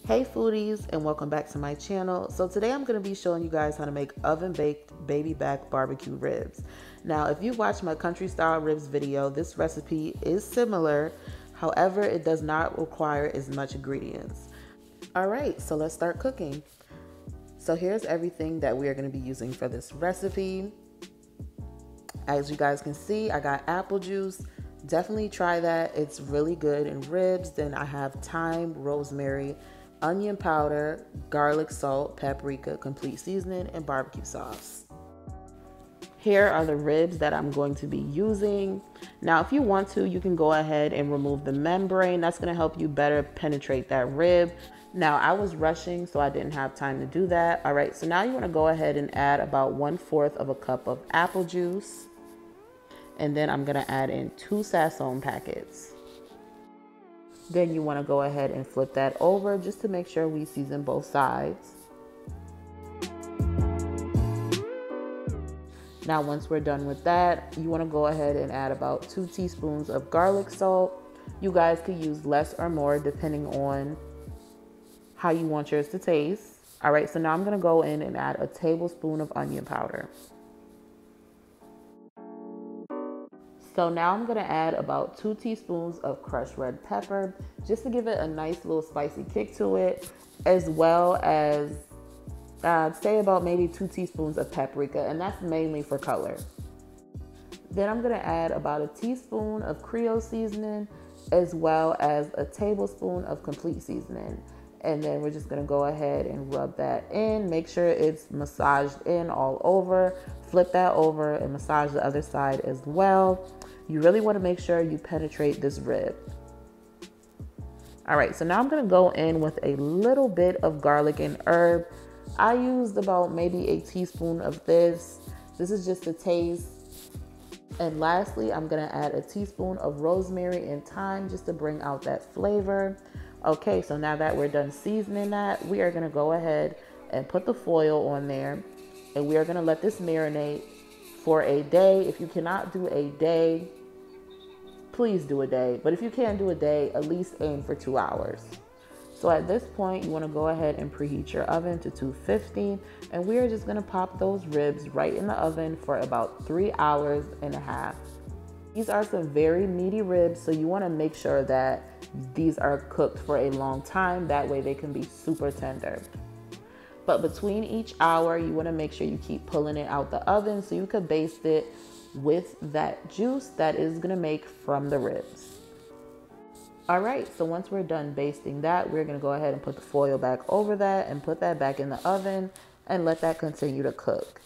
Hey foodies, and welcome back to my channel. So today I'm going to be showing you guys how to make oven baked baby back barbecue ribs. Now if you watched my country style ribs video, this recipe is similar. However, it does not require as much ingredients. Alright, so let's start cooking. So here's everything that we are going to be using for this recipe. As you guys can see, I got apple juice. Definitely try that. It's really good in ribs. Then I have thyme, rosemary, onion powder, garlic salt, paprika, complete seasoning, and barbecue sauce. Here are the ribs that I'm going to be using. Now, if you want to, you can go ahead and remove the membrane. That's going to help you better penetrate that rib. Now, I was rushing, so I didn't have time to do that. All right, so now you want to go ahead and add about 1/4 of a cup of apple juice. And then I'm going to add in 2 sazon packets. Then you want to go ahead and flip that over just to make sure we season both sides. Now once we're done with that, you want to go ahead and add about 2 teaspoons of garlic salt. You guys could use less or more depending on how you want yours to taste. All right, so now I'm going to go in and add a tablespoon of onion powder. So now I'm going to add about 2 teaspoons of crushed red pepper just to give it a nice little spicy kick to it, as well as I'd say about maybe 2 teaspoons of paprika, and that's mainly for color. Then I'm going to add about a teaspoon of creole seasoning, as well as a tablespoon of complete seasoning. And then we're just going to go ahead and rub that in. Make sure it's massaged in all over. Flip that over and massage the other side as well. You really want to make sure you penetrate this rib. All right, so now I'm going to go in with a little bit of garlic and herb. I used about maybe a teaspoon of this. This is just a taste. And lastly, I'm going to add a teaspoon of rosemary and thyme just to bring out that flavor. Okay, so now that we're done seasoning that, we are going to go ahead and put the foil on there, and we are going to let this marinate for a day. If you cannot do a day, please do a day. But if you can't do a day, at least aim for 2 hours. So at this point, you want to go ahead and preheat your oven to 250, and we are just going to pop those ribs right in the oven for about 3.5 hours. These are some very meaty ribs, so you want to make sure that these are cooked for a long time. That way they can be super tender. But between each hour, you want to make sure you keep pulling it out the oven so you could baste it with that juice that is going to make from the ribs. All right, so once we're done basting that, we're going to go ahead and put the foil back over that and put that back in the oven and let that continue to cook.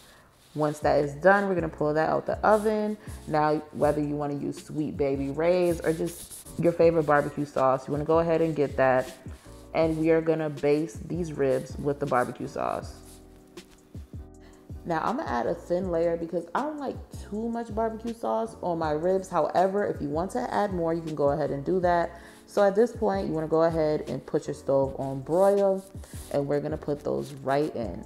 Once that is done, we're going to pull that out the oven. Now, whether you want to use Sweet Baby Ray's or just your favorite barbecue sauce, you want to go ahead and get that. And we are going to baste these ribs with the barbecue sauce. Now, I'm going to add a thin layer because I don't like too much barbecue sauce on my ribs. However, if you want to add more, you can go ahead and do that. So at this point, you want to go ahead and put your stove on broil, and we're going to put those right in,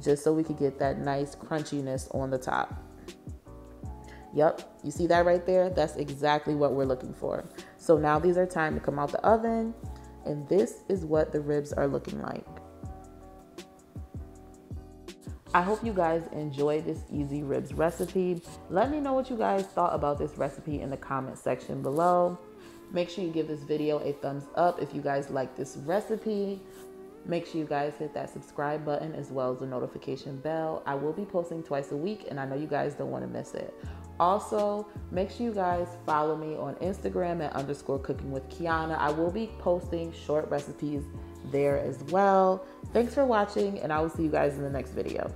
just so we could get that nice crunchiness on the top. Yep, you see that right there? That's exactly what we're looking for. So now these are time to come out the oven, and this is what the ribs are looking like. I hope you guys enjoyed this easy ribs recipe. Let me know what you guys thought about this recipe in the comment section below. Make sure you give this video a thumbs up if you guys like this recipe. Make sure you guys hit that subscribe button as well as the notification bell. I will be posting twice a week, and I know you guys don't want to miss it. Also, make sure you guys follow me on Instagram at _cookingwithkiana. I will be posting short recipes there as well. Thanks for watching, and I will see you guys in the next video.